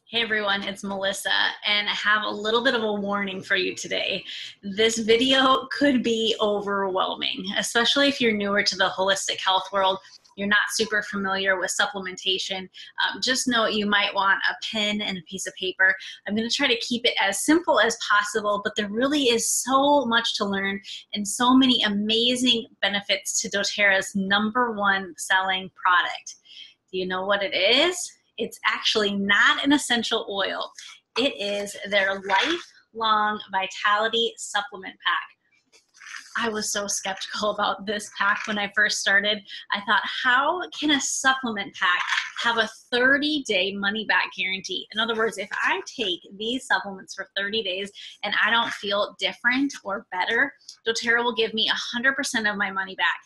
Hey everyone, it's Melissa, and I have a little bit of a warning for you today. This video could be overwhelming, especially if you're newer to the holistic health world. You're not super familiar with supplementation. Just know you might want a pen and a piece of paper. I'm going to try to keep it as simple as possible, but there really is so much to learn and so many amazing benefits to doTERRA's #1 selling product. Do you know what it is? It's actually not an essential oil. It is their lifelong vitality supplement pack. I was so skeptical about this pack when I first started. I thought, how can a supplement pack have a 30-day money-back guarantee? In other words, if I take these supplements for 30 days and I don't feel different or better, doTERRA will give me 100% of my money back.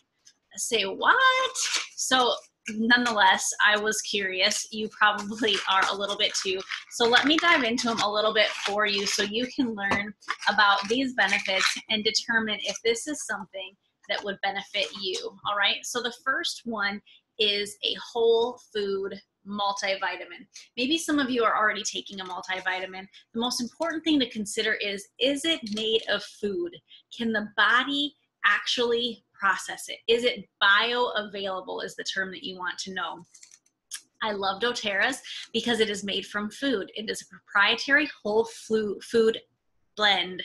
I say, what? So nonetheless, I was curious. You probably are a little bit too. So let me dive into them a little bit for you so you can learn about these benefits and determine if this is something that would benefit you. All right. So the first one is a whole food multivitamin. Maybe some of you are already taking a multivitamin. The most important thing to consider is it made of food? Can the body actually process it? Is it bioavailable is the term that you want to know. I love doTERRAs because it is made from food. It is a proprietary whole food blend.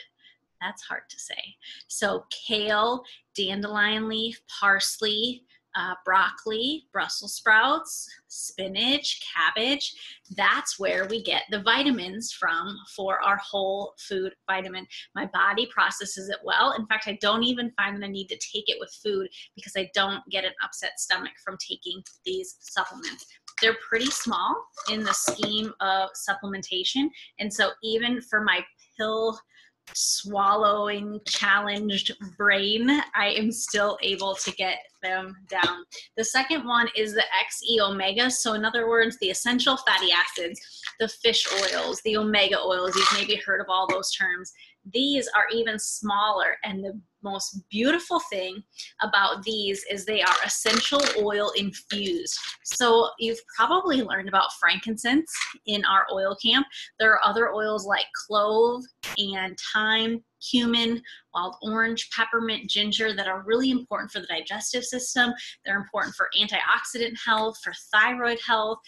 That's hard to say. So kale, dandelion leaf, parsley, broccoli, Brussels sprouts, spinach, cabbage. That's where we get the vitamins from for our whole food vitamin. My body processes it well. In fact, I don't even find that I need to take it with food because I don't get an upset stomach from taking these supplements. They're pretty small in the scheme of supplementation. And so even for my pill swallowing challenged brain, I am still able to get them down. The second one is the XE omega. So in other words, the essential fatty acids, the fish oils, the omega oils, you've maybe heard of all those terms. These are even smaller, and the most beautiful thing about these is they are essential oil infused. So you've probably learned about frankincense in our oil camp. There are other oils like clove and thyme, cumin, wild orange, peppermint, ginger that are really important for the digestive system. They're important for antioxidant health, for thyroid health,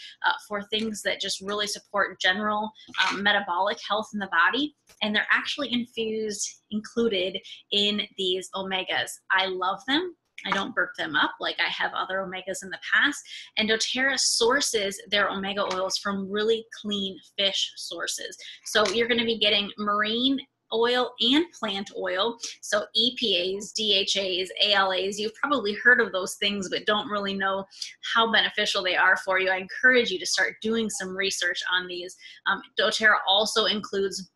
for things that just really support general metabolic health in the body. And they're actually included in these omegas. I love them. I don't burp them up like I have other omegas in the past. And doTERRA sources their omega oils from really clean fish sources. So you're going to be getting marine oil and plant oil. So EPAs, DHAs, ALAs, you've probably heard of those things, but don't really know how beneficial they are for you. I encourage you to start doing some research on these. doTERRA also includes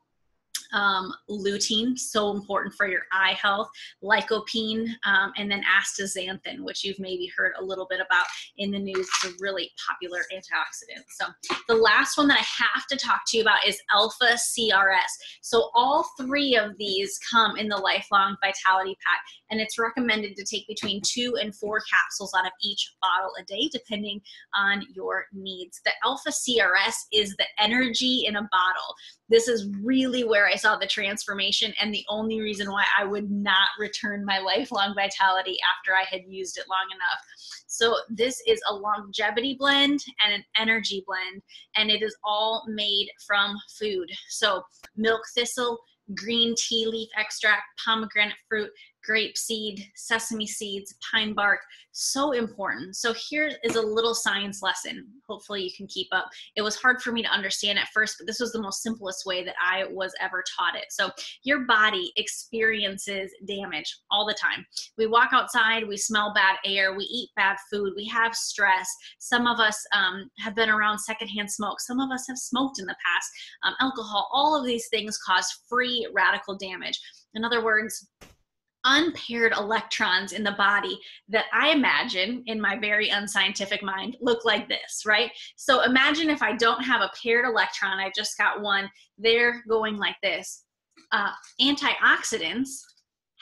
lutein, so important for your eye health, lycopene, and then astaxanthin, which you've maybe heard a little bit about in the news. It's a really popular antioxidant. So the last one that I have to talk to you about is alpha CRS. So all three of these come in the lifelong vitality pack, and it's recommended to take between 2 and 4 capsules out of each bottle a day, depending on your needs. The alpha CRS is the energy in a bottle. This is really where I saw the transformation, and the only reason why I would not return my lifelong vitality after I had used it long enough. So this is a longevity blend and an energy blend, and it is all made from food. So milk thistle, green tea leaf extract, pomegranate fruit, grape seed, sesame seeds, pine bark, so important. So here is a little science lesson. Hopefully you can keep up. It was hard for me to understand at first, but this was the most simplest way that I was ever taught it. So your body experiences damage all the time. We walk outside, we smell bad air, we eat bad food, we have stress. Some of us have been around secondhand smoke. Some of us have smoked in the past. Alcohol, all of these things cause free radical damage. In other words, unpaired electrons in the body that I imagine in my very unscientific mind look like this, right? So imagine if I don't have a paired electron, I just got one, they're going like this. Antioxidants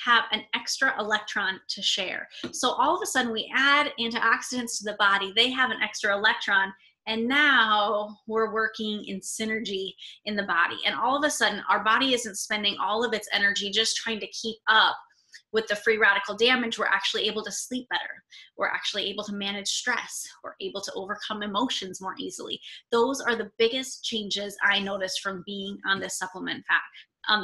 have an extra electron to share. So all of a sudden we add antioxidants to the body, they have an extra electron, And now we're working in synergy in the body. And all of a sudden, our body isn't spending all of its energy just trying to keep up with the free radical damage. We're actually able to sleep better. We're actually able to manage stress. We're able to overcome emotions more easily. Those are the biggest changes I noticed from being on this supplement pack. I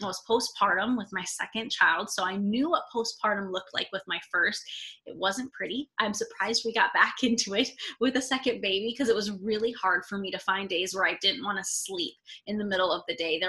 was postpartum with my second child, so I knew what postpartum looked like with my first. It wasn't pretty. I'm surprised we got back into it with a second baby, because it was really hard for me to find days where I didn't want to sleep in the middle of the day.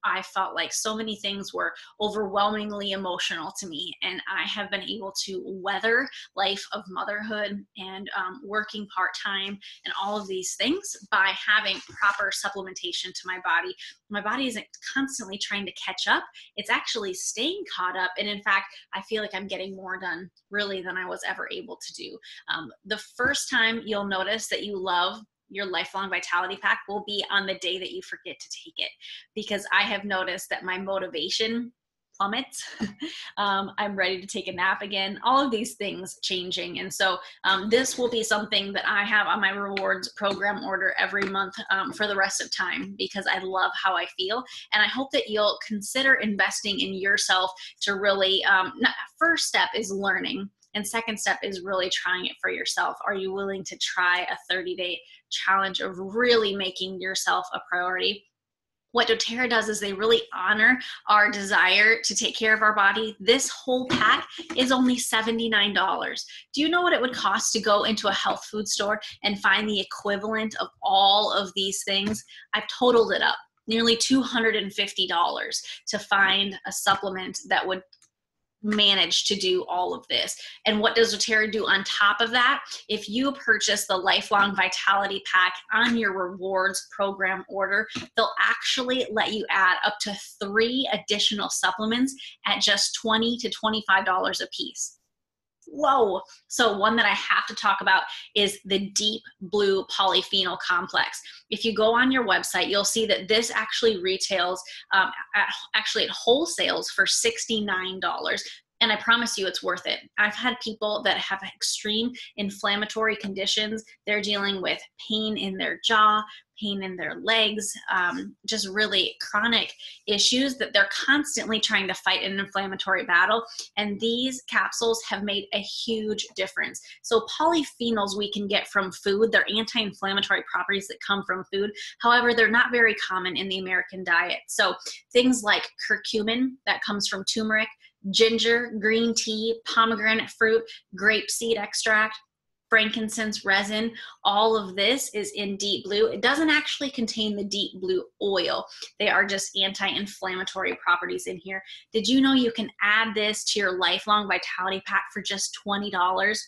I felt like so many things were overwhelmingly emotional to me, and I have been able to weather life of motherhood and working part-time and all of these things by having proper supplementation to my body. My body isn't constantly trying to catch up. It's actually staying caught up. And in fact, I feel like I'm getting more done really than I was ever able to do. The first time you'll notice that you love your lifelong vitality pack will be on the day that you forget to take it, because I have noticed that my motivation plummets. I'm ready to take a nap again, all of these things changing. And so this will be something that I have on my rewards program order every month for the rest of time, because I love how I feel. And I hope that you'll consider investing in yourself to really, first step is learning. And second step is really trying it for yourself. Are you willing to try a 30-day challenge of really making yourself a priority? What doTERRA does is they really honor our desire to take care of our body. This whole pack is only $79. Do you know what it would cost to go into a health food store and find the equivalent of all of these things? I've totaled it up, nearly $250 to find a supplement that would manage to do all of this. And what does doTERRA do on top of that? If you purchase the Lifelong Vitality Pack on your rewards program order, they'll actually let you add up to 3 additional supplements at just $20 to $25 a piece. Whoa. So one that I have to talk about is the Deep Blue Polyphenol Complex. If you go on your website, you'll see that this actually retails at wholesales for $69. And I promise you it's worth it. I've had people that have extreme inflammatory conditions. They're dealing with pain in their jaw, pain in their legs, just really chronic issues that they're constantly trying to fight an inflammatory battle. And these capsules have made a huge difference. So polyphenols we can get from food. They're anti-inflammatory properties that come from food. However, they're not very common in the American diet. So things like curcumin that comes from turmeric, ginger, green tea, pomegranate fruit, grapeseed extract, frankincense resin, all of this is in Deep Blue. It doesn't actually contain the Deep Blue oil. They are just anti-inflammatory properties in here. Did you know you can add this to your Lifelong Vitality Pack for just $20?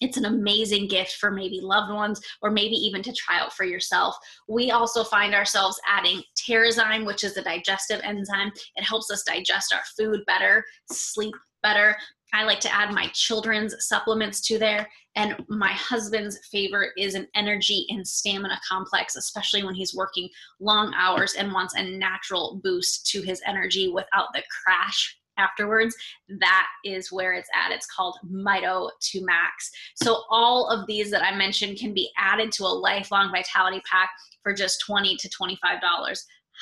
It's an amazing gift for maybe loved ones, or maybe even to try out for yourself. We also find ourselves adding Terrazyme, which is a digestive enzyme. It helps us digest our food better, sleep better. I like to add my children's supplements to there. And my husband's favorite is an energy and stamina complex, especially when he's working long hours and wants a natural boost to his energy without the crash afterwards. That is where it's at. It's called Mito to Max. So all of these that I mentioned can be added to a Lifelong Vitality Pack for just $20 to $25.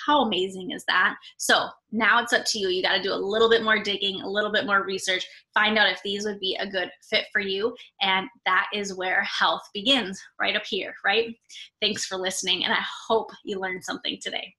How amazing is that? So now it's up to you. You got to do a little bit more digging, a little bit more research, find out if these would be a good fit for you. And that is where health begins, right up here, right? Thanks for listening, and I hope you learned something today.